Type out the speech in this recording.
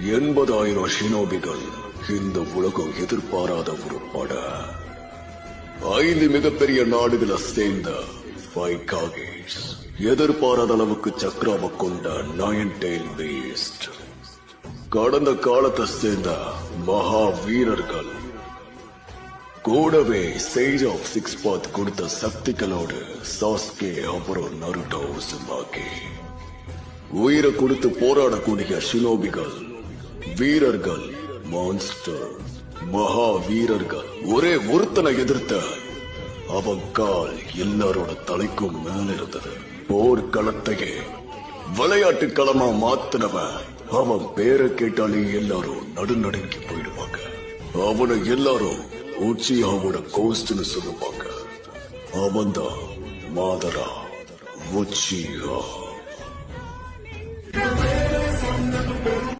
80,000 ஷினோபிகள். இந்த உலகம் எதிர்பாராத ஒரு பட. 5 மிகப்பெரிய நாடுகளை சேர்ந்த 5 காகேஸ். எதிர்பாராத அளவுக்கு சக்கராவை கொண்ட 9 டெயில் பீஸ்ட். கடந்த காலத்தை சேர்ந்த மகா வீரர்கள். கூடவே சேஜ் ஆஃப் 6 பாத் கொடுத்த சக்திகளோடு சாஸ்கே அப்புறம் நருட்டோ உசுமாகி. உயிரை கொடுத்து போராடக்கூடிய ஷினோபிகள், வீரர்கள், மான்ஸ்டர், மகா வீரர்கள். ஒரே ஒருத்தனை எதிர்த்த அவன் கால் எல்லாரோட தலைக்கும் மேல இருந்தது. போர்க்களத்தையே விளையாட்டு களமா மாத்தினவன். அவன் பேரை கேட்டாலே எல்லாரும் நடுநடுங்கி போயிடுவாங்க. அவனை எல்லாரும் உச்சியாவோட கோஸ்ட்னு சொல்லுவாங்க. அவன்தான் மாதரா உச்சியா.